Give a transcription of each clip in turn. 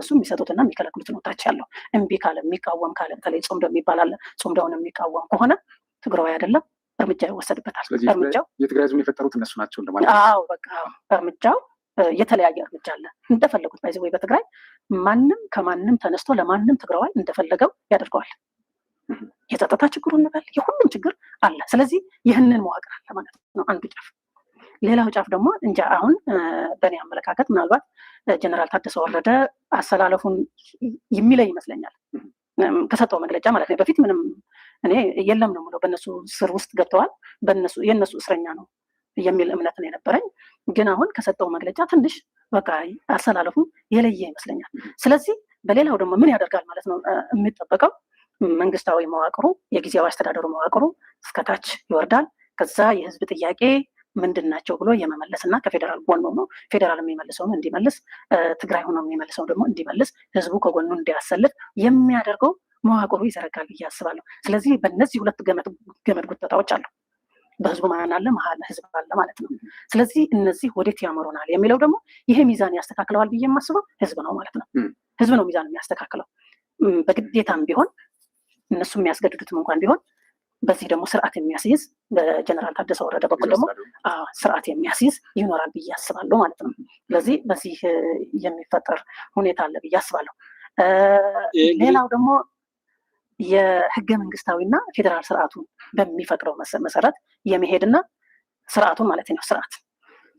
እሱ የሚሰጡትና የሚከለክሉት ነው ታች ያለው። እምቢ ካለ የሚቃወም ካለ በተለይ ጾም ደው የሚባል አለ። ጾም ደውን የሚቃወም ከሆነ ትግራዋይ አይደለም እርምጃ ይወሰድበታል። እርምጃው የትግራይ ህዝብን የፈጠሩት እነሱ ናቸው እንደማለት። አዎ በቃ እርምጃው የተለያየ እርምጃ አለ። እንደፈለጉት ባይዘው ወይ በትግራይ ማንም ከማንም ተነስቶ ለማንም ትግራዋይ እንደፈለገው ያደርገዋል። የጸጥታ ችግሩ እንበል የሁሉም ችግር አለ። ስለዚህ ይህንን መዋቅር አለ ማለት ነው አንዱ ጫፍ። ሌላው ጫፍ ደግሞ እንጃ አሁን በእኔ አመለካከት ምናልባት ጀነራል ታደሰ ወረደ አሰላለፉን የሚለይ ይመስለኛል ከሰጠው መግለጫ ማለት ነው። በፊት ምንም እኔ የለም ነው የምለው በእነሱ ስር ውስጥ ገብተዋል የእነሱ እስረኛ ነው የሚል እምነት ነው የነበረኝ። ግን አሁን ከሰጠው መግለጫ ትንሽ በቃ አሰላለፉ የለየ ይመስለኛል። ስለዚህ በሌላው ደግሞ ምን ያደርጋል ማለት ነው የሚጠበቀው መንግስታዊ መዋቅሩ የጊዜያዊ አስተዳደሩ መዋቅሩ እስከታች ይወርዳል። ከዛ የህዝብ ጥያቄ ምንድን ናቸው ብሎ የመመለስና ከፌዴራል ጎን ሆኖ ፌዴራል የሚመልሰውን እንዲመልስ ትግራይ ሆኖ የሚመልሰው ደግሞ እንዲመልስ ህዝቡ ከጎኑ እንዲያሰልፍ የሚያደርገው መዋቅሩ ይዘረጋል ብዬ አስባለሁ። ስለዚህ በእነዚህ ሁለት ገመድ ጉተታዎች አሉ። በህዝቡ ማን አለ መሀል ህዝብ አለ ማለት ነው። ስለዚህ እነዚህ ወዴት ያመሩናል የሚለው ደግሞ ይሄ ሚዛን ያስተካክለዋል ብዬ የማስበው ህዝብ ነው ማለት ነው። ህዝብ ነው ሚዛን የሚያስተካክለው በግዴታም ቢሆን እነሱ የሚያስገድዱትም እንኳን ቢሆን በዚህ ደግሞ ስርዓት የሚያስይዝ በጀነራል ታደሰ ወረደ በኩል ደግሞ ስርዓት የሚያስይዝ ይኖራል ብዬ አስባለሁ ማለት ነው። ስለዚህ በዚህ የሚፈጠር ሁኔታ አለ ብዬ አስባለሁ። ሌላው ደግሞ የህገ መንግስታዊና ፌዴራል ስርዓቱን በሚፈጥረው መሰረት የመሄድና ስርዓቱን ማለት ነው ስርዓት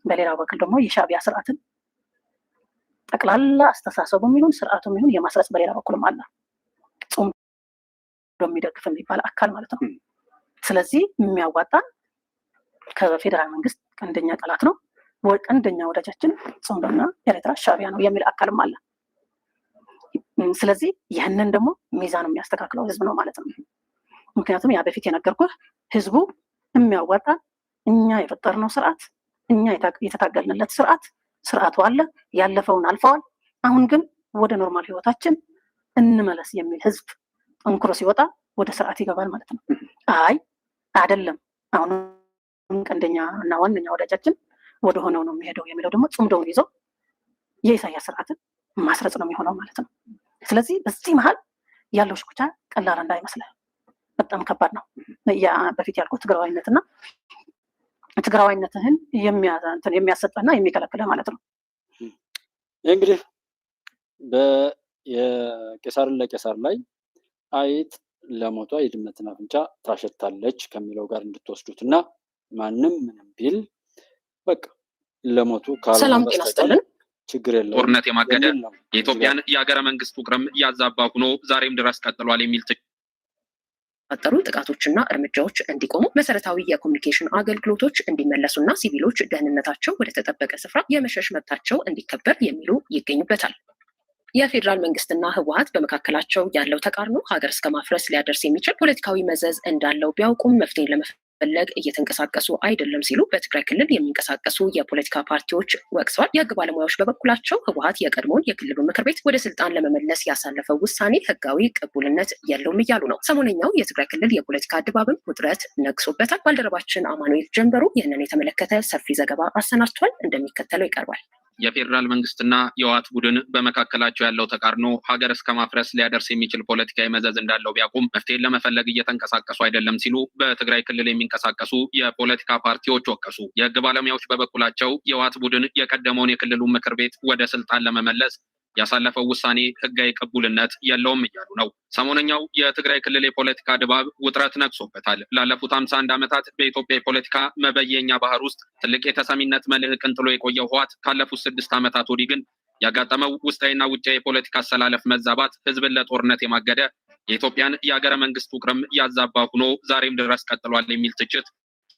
በሌላው በኩል ደግሞ የሻዕቢያ ስርዓትን ጠቅላላ አስተሳሰቡም ይሁን ስርዓቱም ይሁን የማስረጽ በሌላ በኩልም አለ ጾም የሚደግፍ የሚባል አካል ማለት ነው። ስለዚህ የሚያዋጣን ከፌዴራል መንግስት ቀንደኛ ጠላት ነው ቀንደኛ ወዳጃችን ጾምና ኤርትራ ሻዕቢያ ነው የሚል አካልም አለ። ስለዚህ ይህንን ደግሞ ሚዛን የሚያስተካክለው ህዝብ ነው ማለት ነው። ምክንያቱም ያ በፊት የነገርኩህ ህዝቡ የሚያዋጣ እኛ የፈጠርነው ስርዓት እኛ የተታገልንለት ስርዓቱ አለ ያለፈውን አልፈዋል። አሁን ግን ወደ ኖርማል ህይወታችን እንመለስ የሚል ህዝብ ጠንክሮ ሲወጣ ወደ ስርዓት ይገባል ማለት ነው። አይ አይደለም አሁን ቀንደኛ እና ዋነኛ ወዳጃችን ወደ ሆነው ነው የሚሄደው የሚለው ደግሞ ጽምደውን ይዞ የኢሳያስ ስርዓትን ማስረጽ ነው የሚሆነው ማለት ነው። ስለዚህ በዚህ መሀል ያለው ሽኩቻ ቀላል እንዳይመስልህ በጣም ከባድ ነው። ያ በፊት ያልኩት ትግራዋይነትና ትግራዋይነትህን የሚያሰጠና የሚከለክልህ ማለት ነው። እንግዲህ የቄሳርን ለቄሳር ላይ አይጥ ለሞቷ የድመትን አፍንጫ ታሸታለች ከሚለው ጋር እንድትወስዱት እና ማንም ምንም ቢል በቃ ለሞቱ ሰላም ጤና ይስጥልን። ችግር የለም ጦርነት የማገደ የኢትዮጵያን የሀገረ መንግስት ውቅርም ያዛባ ሆኖ ዛሬም ድረስ ቀጥሏል የሚል ጠሩ ጥቃቶችና እርምጃዎች እንዲቆሙ መሰረታዊ የኮሙኒኬሽን አገልግሎቶች እንዲመለሱና ሲቪሎች ደህንነታቸው ወደ ተጠበቀ ስፍራ የመሸሽ መብታቸው እንዲከበር የሚሉ ይገኙበታል። የፌዴራል መንግስትና ህወሓት በመካከላቸው ያለው ተቃርኖ ሀገር እስከ ማፍረስ ሊያደርስ የሚችል ፖለቲካዊ መዘዝ እንዳለው ቢያውቁም መፍትሄ ለመፈለግ እየተንቀሳቀሱ አይደለም ሲሉ በትግራይ ክልል የሚንቀሳቀሱ የፖለቲካ ፓርቲዎች ወቅሰዋል። የህግ ባለሙያዎች በበኩላቸው ህወሓት የቀድሞውን የክልሉ ምክር ቤት ወደ ስልጣን ለመመለስ ያሳለፈው ውሳኔ ህጋዊ ቅቡልነት የለውም እያሉ ነው። ሰሞነኛው የትግራይ ክልል የፖለቲካ ድባብም ውጥረት ነግሶበታል። ባልደረባችን አማኑኤል ጀንበሩ ይህንን የተመለከተ ሰፊ ዘገባ አሰናድቷል፣ እንደሚከተለው ይቀርባል። የፌዴራል መንግስትና የህወሓት ቡድን በመካከላቸው ያለው ተቃርኖ ሀገር እስከ ማፍረስ ሊያደርስ የሚችል ፖለቲካዊ መዘዝ እንዳለው ቢያውቁም መፍትሄን ለመፈለግ እየተንቀሳቀሱ አይደለም ሲሉ በትግራይ ክልል የሚንቀሳቀሱ የፖለቲካ ፓርቲዎች ወቀሱ። የህግ ባለሙያዎች በበኩላቸው የህወሓት ቡድን የቀደመውን የክልሉ ምክር ቤት ወደ ስልጣን ለመመለስ ያሳለፈው ውሳኔ ህጋዊ ቅቡልነት የለውም እያሉ ነው። ሰሞነኛው የትግራይ ክልል የፖለቲካ ድባብ ውጥረት ነግሶበታል። ላለፉት 51 ዓመታት በኢትዮጵያ የፖለቲካ መበየኛ ባህር ውስጥ ትልቅ የተሰሚነት መልህቅን ጥሎ የቆየው ህወሓት ካለፉት 6 ዓመታት ወዲህ ግን ያጋጠመው ውስጣዊና ውጫዊ የፖለቲካ አሰላለፍ መዛባት ህዝብን ለጦርነት የማገደ የኢትዮጵያን የሀገረ መንግስት ውቅርም ያዛባ ሆኖ ዛሬም ድረስ ቀጥሏል የሚል ትችት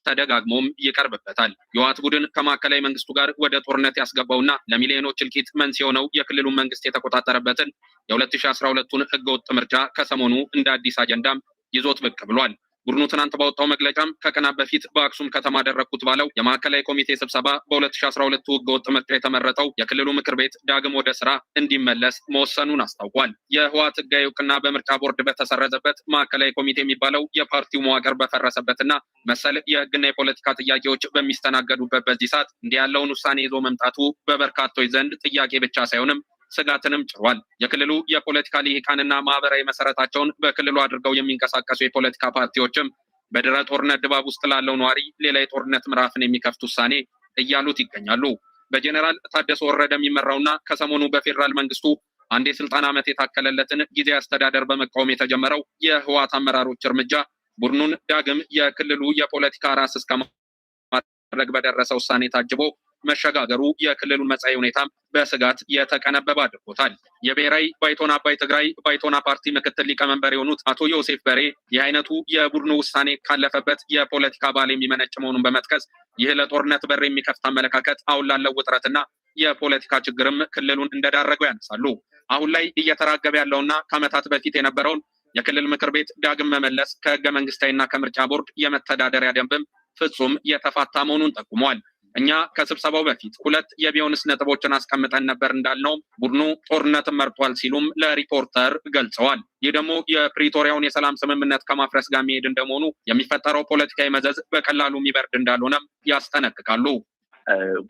ተደጋግሞም ይቀርብበታል። የህወሓት ቡድን ከማዕከላዊ መንግስቱ ጋር ወደ ጦርነት ያስገባውና ለሚሊዮኖች እልቂት መንስኤ የሆነው የክልሉን መንግስት የተቆጣጠረበትን የ2012ቱን ህገወጥ ምርጫ ከሰሞኑ እንደ አዲስ አጀንዳም ይዞት ብቅ ብሏል። ቡድኑ ትናንት ባወጣው መግለጫም ከቀናት በፊት በአክሱም ከተማ አደረግኩት ባለው የማዕከላዊ ኮሚቴ ስብሰባ በ2012 ህገወጥ ምርጫ የተመረጠው የክልሉ ምክር ቤት ዳግም ወደ ስራ እንዲመለስ መወሰኑን አስታውቋል። የህወሓት ህጋዊ እውቅና በምርጫ ቦርድ በተሰረዘበት ማዕከላዊ ኮሚቴ የሚባለው የፓርቲው መዋቅር በፈረሰበትና መሰል የህግና የፖለቲካ ጥያቄዎች በሚስተናገዱበት በዚህ ሰዓት እንዲህ ያለውን ውሳኔ ይዞ መምጣቱ በበርካቶች ዘንድ ጥያቄ ብቻ ሳይሆንም ስጋትንም ጭሯል። የክልሉ የፖለቲካ ልሂቃንና ማህበራዊ መሰረታቸውን በክልሉ አድርገው የሚንቀሳቀሱ የፖለቲካ ፓርቲዎችም በድረ ጦርነት ድባብ ውስጥ ላለው ነዋሪ ሌላ የጦርነት ምዕራፍን የሚከፍት ውሳኔ እያሉት ይገኛሉ። በጀኔራል ታደሰ ወረደ የሚመራውና ከሰሞኑ በፌዴራል መንግስቱ አንድ የስልጣን ዓመት የታከለለትን ጊዜያዊ አስተዳደር በመቃወም የተጀመረው የህወሓት አመራሮች እርምጃ ቡድኑን ዳግም የክልሉ የፖለቲካ ራስ እስከ ማድረግ በደረሰ ውሳኔ ታጅቦ መሸጋገሩ የክልሉን መጻኢ ሁኔታም በስጋት የተቀነበበ አድርጎታል። የብሔራዊ ባይቶና አባይ ትግራይ ባይቶና ፓርቲ ምክትል ሊቀመንበር የሆኑት አቶ ዮሴፍ በሬ ይህ አይነቱ የቡድኑ ውሳኔ ካለፈበት የፖለቲካ ባህል የሚመነጭ መሆኑን በመጥቀስ ይህ ለጦርነት በር የሚከፍት አመለካከት አሁን ላለው ውጥረትና የፖለቲካ ችግርም ክልሉን እንደዳረገው ያነሳሉ። አሁን ላይ እየተራገበ ያለውና ከዓመታት በፊት የነበረውን የክልል ምክር ቤት ዳግም መመለስ ከህገ መንግስታዊና ከምርጫ ቦርድ የመተዳደሪያ ደንብም ፍጹም የተፋታ መሆኑን ጠቁመዋል። እኛ ከስብሰባው በፊት 2 የቢሆንስ ነጥቦችን አስቀምጠን ነበር እንዳልነው ቡድኑ ጦርነትን መርጧል ሲሉም ለሪፖርተር ገልጸዋል። ይህ ደግሞ የፕሪቶሪያውን የሰላም ስምምነት ከማፍረስ ጋር የሚሄድ እንደመሆኑ የሚፈጠረው ፖለቲካዊ መዘዝ በቀላሉ የሚበርድ እንዳልሆነም ያስጠነቅቃሉ።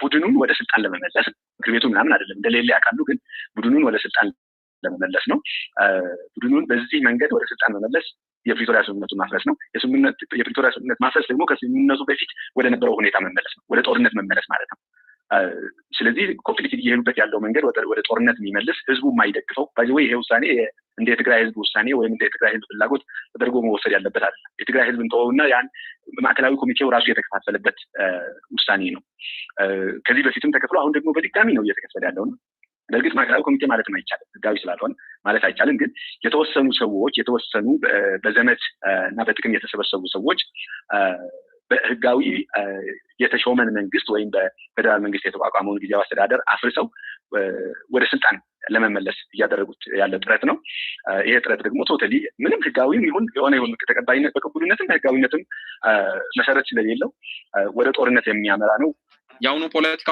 ቡድኑን ወደ ስልጣን ለመመለስ ምክር ቤቱ ምናምን አይደለም እንደሌለ ያውቃሉ፣ ግን ቡድኑን ወደ ስልጣን ለመመለስ ነው። ቡድኑን በዚህ መንገድ ወደ ስልጣን መመለስ የፕሪቶሪያ ስምምነቱን ማፍረስ ነው። የፕሪቶሪያ ስምምነት ማፍረስ ደግሞ ከስምምነቱ በፊት ወደ ነበረው ሁኔታ መመለስ ነው፣ ወደ ጦርነት መመለስ ማለት ነው። ስለዚህ ኮምፕሊት እየሄዱበት ያለው መንገድ ወደ ጦርነት የሚመልስ ህዝቡ የማይደግፈው ባይዘው ይሄ ውሳኔ እንደ የትግራይ ህዝብ ውሳኔ ወይም እንደ የትግራይ ህዝብ ፍላጎት ተደርጎ መወሰድ ያለበት አይደለም። የትግራይ ህዝብ እንተወውና ያን ማዕከላዊ ኮሚቴው ራሱ የተከፋፈለበት ውሳኔ ነው። ከዚህ በፊትም ተከፍሎ አሁን ደግሞ በድጋሚ ነው እየተከፈለ ያለው ነው። በእርግጥ ማዕከላዊ ኮሚቴ ማለትም አይቻልም፣ ህጋዊ ስላልሆነ ማለት አይቻልም። ግን የተወሰኑ ሰዎች በዘመድ እና በጥቅም የተሰበሰቡ ሰዎች በህጋዊ የተሾመን መንግስት ወይም በፌደራል መንግስት የተቋቋመውን ጊዜያዊ አስተዳደር አፍርሰው ወደ ስልጣን ለመመለስ እያደረጉት ያለ ጥረት ነው። ይሄ ጥረት ደግሞ ቶታሊ ምንም ህጋዊም ይሁን የሆነ ተቀባይነት በቅቡልነትም በህጋዊነትም መሰረት ስለሌለው ወደ ጦርነት የሚያመራ ነው። የአሁኑ ፖለቲካ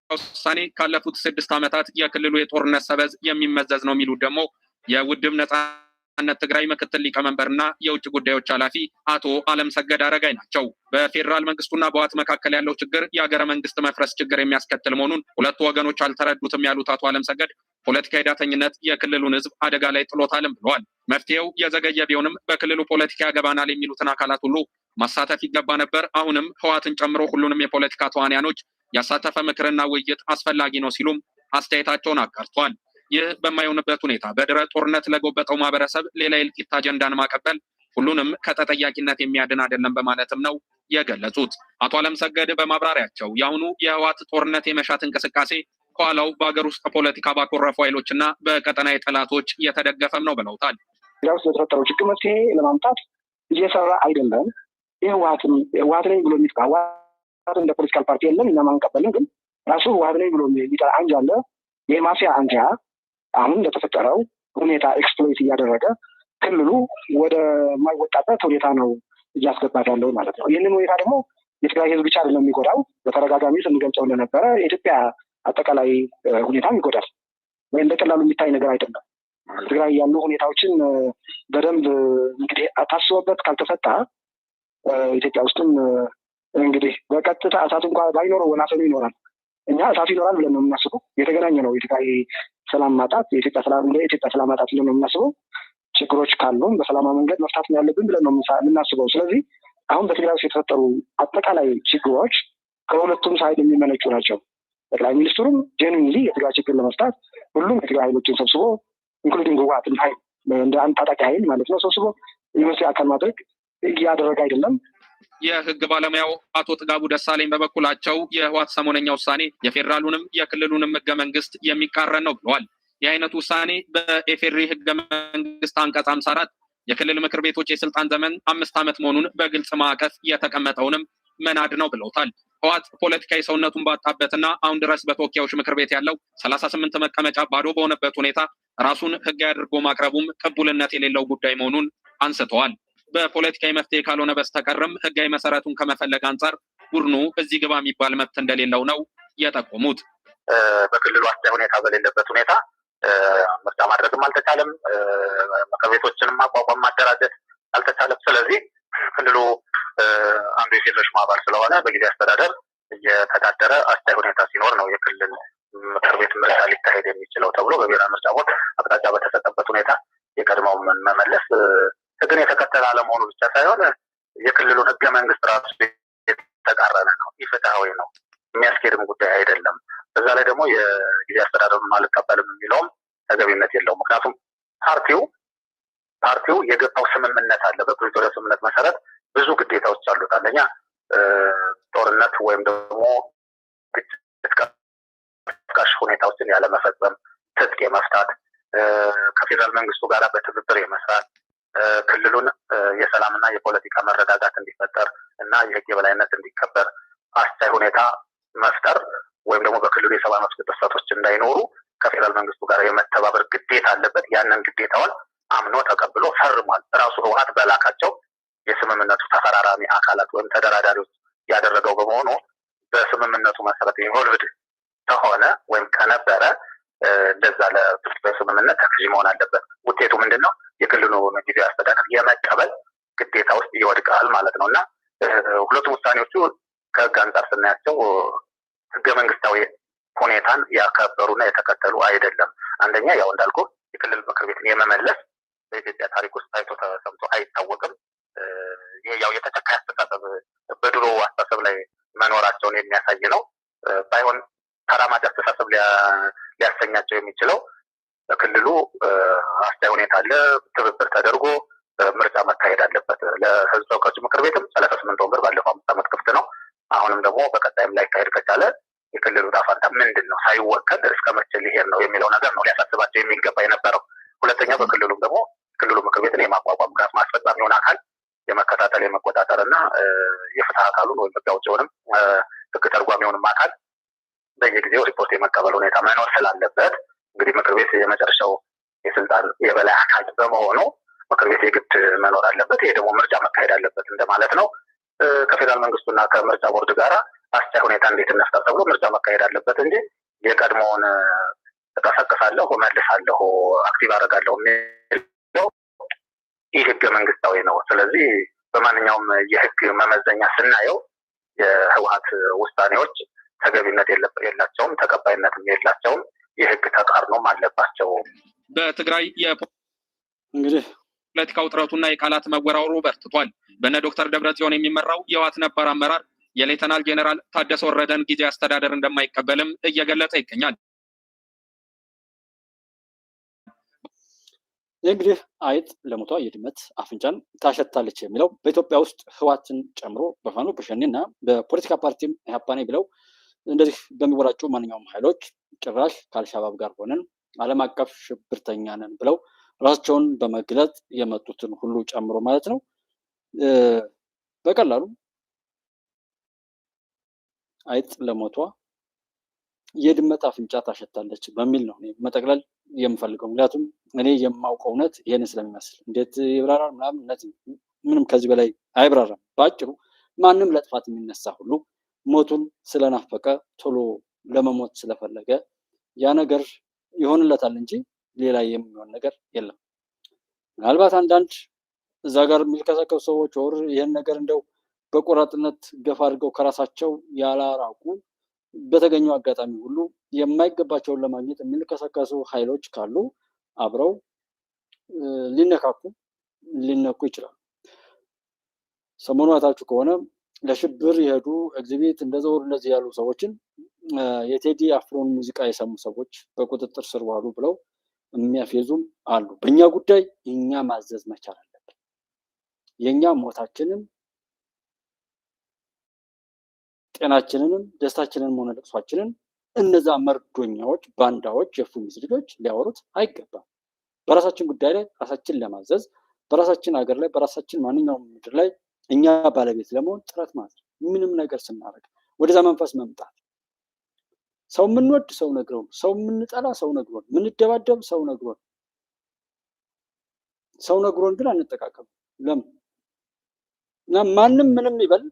ውሳኔ ካለፉት 6 ዓመታት የክልሉ የጦርነት ሰበዝ የሚመዘዝ ነው የሚሉት ደግሞ የውድብ ነጻነት ትግራይ ምክትል ሊቀመንበርና የውጭ ጉዳዮች ኃላፊ አቶ አለምሰገድ አረጋይ ናቸው። በፌዴራል መንግስቱና በህወሓት መካከል ያለው ችግር የሀገረ መንግስት መፍረስ ችግር የሚያስከትል መሆኑን ሁለቱ ወገኖች አልተረዱትም ያሉት አቶ አለምሰገድ ፖለቲካዊ ዳተኝነት የክልሉን ህዝብ አደጋ ላይ ጥሎታልም ብለዋል። መፍትሄው የዘገየ ቢሆንም በክልሉ ፖለቲካ ያገባናል የሚሉትን አካላት ሁሉ ማሳተፍ ይገባ ነበር። አሁንም ህወሓትን ጨምሮ ሁሉንም የፖለቲካ ተዋንያኖች ያሳተፈ ምክርና ውይይት አስፈላጊ ነው ሲሉም አስተያየታቸውን አጋርተዋል። ይህ በማይሆንበት ሁኔታ በድረ ጦርነት ለጎበጠው ማህበረሰብ ሌላ የእልቂት አጀንዳን ማቀበል ሁሉንም ከተጠያቂነት የሚያድን አይደለም በማለትም ነው የገለጹት። አቶ አለምሰገድ በማብራሪያቸው የአሁኑ የህወሓት ጦርነት የመሻት እንቅስቃሴ ከኋላው በሀገር ውስጥ ፖለቲካ ባኮረፉ ኃይሎችና በቀጠናዊ ጠላቶች እየተደገፈም ነው ብለውታል። ውስጥ የተፈጠረው ችግር መፍትሄ ለማምጣት እየሰራ አይደለም። ህወሓት ነኝ ብሎ የሚጥቃ እንደ ፖለቲካል ፓርቲ የለም እኛ አንቀበልም። ግን ራሱ ህወሓት ነኝ ብሎ የሚጠራ አንጃ አለ። የማፊያ አንጃ አሁን እንደተፈጠረው ሁኔታ ኤክስፕሎይት እያደረገ ክልሉ ወደ ማይወጣበት ሁኔታ ነው እያስገባት ያለው ማለት ነው። ይህንን ሁኔታ ደግሞ የትግራይ ህዝብ ብቻ አይደለም የሚጎዳው። በተደጋጋሚ ስንገልጸው እንደነበረ የኢትዮጵያ አጠቃላይ ሁኔታም ይጎዳል። ወይም በቀላሉ የሚታይ ነገር አይደለም። ትግራይ ያሉ ሁኔታዎችን በደንብ እንግዲህ ታስቦበት ካልተፈታ ኢትዮጵያ ውስጥም እንግዲህ በቀጥታ እሳት እንኳን ባይኖረው ወናፈኑ ይኖራል። እኛ እሳት ይኖራል ብለን ነው የምናስበው። የተገናኘ ነው የትግራይ ሰላም ማጣት የኢትዮጵያ ሰላም ማጣት ብለን ነው የምናስበው። ችግሮች ካሉም በሰላማዊ መንገድ መፍታት ያለብን ብለን ነው የምናስበው። ስለዚህ አሁን በትግራይ ውስጥ የተፈጠሩ አጠቃላይ ችግሮች ከሁለቱም ሳይድ የሚመነጩ ናቸው። ጠቅላይ ሚኒስትሩም ጄኑዊንሊ የትግራይ ችግር ለመፍታት ሁሉም የትግራይ ኃይሎችን ሰብስቦ ኢንክሉዲንግ ህወሓትን ኃይል እንደ አንድ ታጣቂ ኃይል ማለት ነው ሰብስቦ የመፍትሄ አካል ማድረግ እያደረገ አይደለም። የህግ ባለሙያው አቶ ጥጋቡ ደሳለኝ በበኩላቸው የህወሓት ሰሞነኛ ውሳኔ የፌዴራሉንም የክልሉንም ህገ መንግስት የሚቃረን ነው ብለዋል። ይህ አይነቱ ውሳኔ በኢፌዴሪ ህገ መንግስት አንቀጽ 54 የክልል ምክር ቤቶች የስልጣን ዘመን 5 ዓመት መሆኑን በግልጽ ማዕቀፍ የተቀመጠውንም መናድ ነው ብለውታል። ህወሓት ፖለቲካዊ ሰውነቱን ባጣበትና አሁን ድረስ በተወካዮች ምክር ቤት ያለው 38 መቀመጫ ባዶ በሆነበት ሁኔታ ራሱን ህጋዊ አድርጎ ማቅረቡም ቅቡልነት የሌለው ጉዳይ መሆኑን አንስተዋል። በፖለቲካዊ መፍትሄ ካልሆነ በስተቀርም ህጋዊ መሰረቱን ከመፈለግ አንጻር ቡድኑ እዚህ ግባ የሚባል መብት እንደሌለው ነው የጠቆሙት። በክልሉ አስቻይ ሁኔታ በሌለበት ሁኔታ ምርጫ ማድረግም አልተቻለም። ምክር ቤቶችንም ማቋቋም ማደራጀት አልተቻለም። ስለዚህ ክልሉ አንዱ የፌዴሬሽን አባል ስለሆነ በጊዜ አስተዳደር እየተዳደረ አስቻይ ሁኔታ ሲኖር ነው የክልል ምክር ቤት ምርጫ ሊካሄድ የሚችለው ተብሎ በብሔራዊ ምርጫ ቦርድ አቅጣጫ በተሰጠበት ሁኔታ የቀድሞው መመለስ ህግን የተከተለ አለመሆኑ ብቻ ሳይሆን የክልሉን ህገ መንግስት ራሱ የተቃረነ ነው፣ ኢፍትሐዊ ነው፣ የሚያስኬድም ጉዳይ አይደለም። በዛ ላይ ደግሞ የጊዜ አስተዳደሩን አልቀበልም የሚለውም ተገቢነት የለውም። ምክንያቱም ፓርቲው የገባው ስምምነት አለ። በፕሪቶሪያ ስምምነት መሰረት ብዙ ግዴታዎች አሉት። አንደኛ ጦርነት ወይም ደግሞ ግጭት ቀስቃሽ ሁኔታዎችን ያለመፈጸም፣ ትጥቅ የመፍታት፣ ከፌዴራል መንግስቱ ጋር በትብብር የመስራት፣ ክልሉን የሰላምና የፖለቲካ መረጋጋት እንዲፈጠር እና የህግ የበላይነት እንዲከበር አስቻይ ሁኔታ መፍጠር ወይም ደግሞ በክልሉ የሰብአዊ መብት ጥሰቶች እንዳይኖሩ ከፌዴራል መንግስቱ ጋር የመተባበር ግዴታ አለበት። ያንን ግዴታውን አምኖ ተቀብሎ ፈርሟል። ራሱ ህወሓት በላካቸው የስምምነቱ ተፈራራሚ አካላት ወይም ተደራዳሪዎች ያደረገው በመሆኑ በስምምነቱ መሰረት ኢንቮልቭድ ከሆነ ወይም ከነበረ እንደዛ ለፕሪቶሪያ ስምምነት ተገዢ መሆን አለበት። ውጤቱ ምንድን ነው? የክልሉ ጊዜያዊ አስተዳደር የመቀበል ግዴታ ውስጥ ይወድቃል ማለት ነው እና ሁለቱ ውሳኔዎቹ ከህግ አንጻር ስናያቸው ህገ መንግስታዊ ሁኔታን ያከበሩና የተከተሉ አይደለም። አንደኛ ያው እንዳልኩ የክልል ምክር ቤትን የመመለስ በኢትዮጵያ ታሪክ ውስጥ ታይቶ ተሰምቶ አይታወቅም። ይሄ ያው የተጨካኝ አስተሳሰብ በድሮ አስተሳሰብ ላይ መኖራቸውን የሚያሳይ ነው። ባይሆን ተራማጅ አስተሳሰብ ሊያሰኛቸው የሚችለው በክልሉ አስቻይ ሁኔታ አለ፣ ትብብር ተደርጎ ምርጫ መካሄድ አለበት። ለህዝብ ተወካዮች ምክር ቤትም 38 ወንበር ባለፈው 5 ዓመት ክፍት ነው። አሁንም ደግሞ በቀጣይም ላይካሄድ ከቻለ የክልሉ ዕጣ ፈንታ ምንድን ነው? ሳይወከል እስከ መቼ ሊሄድ ነው የሚለው ነገር ነው ሊያሳስባቸው የሚገባ የነበረው። ሁለተኛ በክልሉም ደግሞ ክልሉ ምክር ቤትን የማቋቋም ጋር ማስፈጻሚውን አካል የመከታተል የመቆጣጠር እና የፍትህ አካሉን ወይም ህግ አውጪውንም ህግ ተርጓሚውንም አካል በየጊዜው ሪፖርት የመቀበል ሁኔታ መኖር ስላለበት እንግዲህ ምክር ቤት የመጨረሻው የስልጣን የበላይ አካል በመሆኑ ምክር ቤት የግድ መኖር አለበት። ይሄ ደግሞ ምርጫ መካሄድ አለበት እንደማለት ነው። ከፌዴራል መንግስቱና ከምርጫ ቦርድ ጋር አስቻይ ሁኔታ እንዴት እንፍጠር ተብሎ ምርጫ መካሄድ አለበት እንጂ የቀድሞውን እቀሰቅሳለሁ፣ እመልሳለሁ፣ አክቲቭ አደርጋለሁ የሚለው ይህ ህገ መንግስታዊ ነው። ስለዚህ በማንኛውም የህግ መመዘኛ ስናየው የህወሓት ውሳኔዎች ተገቢነት የላቸውም፣ ተቀባይነትም የላቸውም፣ የህግ ተቃርኖም አለባቸው። በትግራይ እንግዲህ ፖለቲካ ውጥረቱና የቃላት መወራወሩ በርትቷል። በነ ዶክተር ደብረጽዮን የሚመራው የህወሓት ነባር አመራር የሌተናል ጄኔራል ታደሰ ወረደን ጊዜ አስተዳደር እንደማይቀበልም እየገለጸ ይገኛል። እንግዲህ አይጥ ለሞቷ የድመት አፍንጫን ታሸታለች የሚለው በኢትዮጵያ ውስጥ ህወሓትን ጨምሮ በፋኖ በሸኔ እና በፖለቲካ ፓርቲም ኢህአፓኔ ብለው እንደዚህ በሚወራጩ ማንኛውም ኃይሎች ጭራሽ ከአልሻባብ ጋር ሆነን ዓለም አቀፍ ሽብርተኛ ነን ብለው ራሳቸውን በመግለጽ የመጡትን ሁሉ ጨምሮ ማለት ነው በቀላሉ አይጥ ለሞቷ የድመት አፍንጫ ታሸታለች በሚል ነው መጠቅለል የምፈልገው። ምክንያቱም እኔ የማውቀው እውነት ይሄን ስለሚመስል እንዴት ይብራራል ምናምን ምንም ከዚህ በላይ አይብራራም። በአጭሩ ማንም ለጥፋት የሚነሳ ሁሉ ሞቱን ስለናፈቀ ቶሎ ለመሞት ስለፈለገ ያ ነገር ይሆንለታል እንጂ ሌላ የሚሆን ነገር የለም። ምናልባት አንዳንድ እዛ ጋር የሚልከሰከሱ ሰዎች ወር ይህን ነገር እንደው በቆራጥነት ገፋ አድርገው ከራሳቸው ያላራቁ በተገኘው አጋጣሚ ሁሉ የማይገባቸውን ለማግኘት የሚልከሰከሱ ኃይሎች ካሉ አብረው ሊነኩ ይችላሉ። ሰሞኑ አይታችሁ ከሆነ ለሽብር የሄዱ ኤግዚቢት እንደዘወሩ እንደዚህ ያሉ ሰዎችን የቴዲ አፍሮን ሙዚቃ የሰሙ ሰዎች በቁጥጥር ስር ዋሉ ብለው የሚያፌዙም አሉ። በእኛ ጉዳይ እኛ ማዘዝ መቻል አለብን። የእኛ ሞታችንን፣ ጤናችንንም፣ ደስታችንን ሆነ ለቅሷችንን እነዛ መርዶኛዎች፣ ባንዳዎች፣ የፉሚስ ልጆች ሊያወሩት አይገባም። በራሳችን ጉዳይ ላይ ራሳችን ለማዘዝ በራሳችን ሀገር ላይ በራሳችን ማንኛውም ምድር ላይ እኛ ባለቤት ለመሆን ጥረት ማድረግ፣ ምንም ነገር ስናደርግ ወደዛ መንፈስ መምጣት። ሰው የምንወድ ሰው ነግሮን፣ ሰው የምንጠላ ሰው ነግሮን፣ የምንደባደብ ሰው ነግሮን ግን አንጠቃቀም። ለምን እና ማንም ምንም ይበል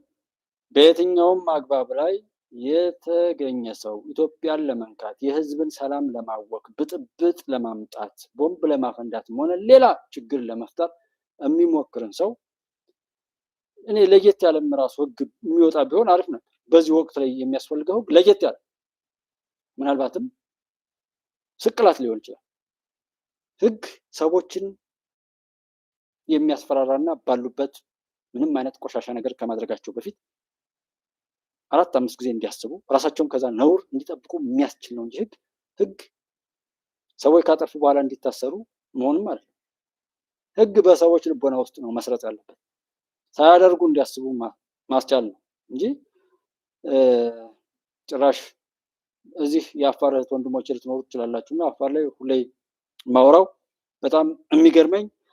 በየትኛውም አግባብ ላይ የተገኘ ሰው ኢትዮጵያን ለመንካት፣ የህዝብን ሰላም ለማወክ፣ ብጥብጥ ለማምጣት፣ ቦምብ ለማፈንዳትም ሆነ ሌላ ችግር ለመፍጠር የሚሞክርን ሰው እኔ ለየት ያለም ራሱ ህግ የሚወጣ ቢሆን አሪፍ ነበር። በዚህ ወቅት ላይ የሚያስፈልገው ህግ ለየት ያለ ምናልባትም ስቅላት ሊሆን ይችላል። ህግ ሰዎችን የሚያስፈራራና ባሉበት ምንም አይነት ቆሻሻ ነገር ከማድረጋቸው በፊት 4-5 ጊዜ እንዲያስቡ ራሳቸውን ከዛ ነውር እንዲጠብቁ የሚያስችል ነው እንጂ ህግ ሰዎች ካጠፉ በኋላ እንዲታሰሩ መሆንም ማለት ነው። ህግ በሰዎች ልቦና ውስጥ ነው መስረጽ ያለበት፣ ሳያደርጉ እንዲያስቡ ማስቻል ነው እንጂ ጭራሽ እዚህ የአፋር እህት ወንድሞች ልትኖሩ ትችላላችሁ እና አፋር ላይ ሁሌ ማውራው በጣም የሚገርመኝ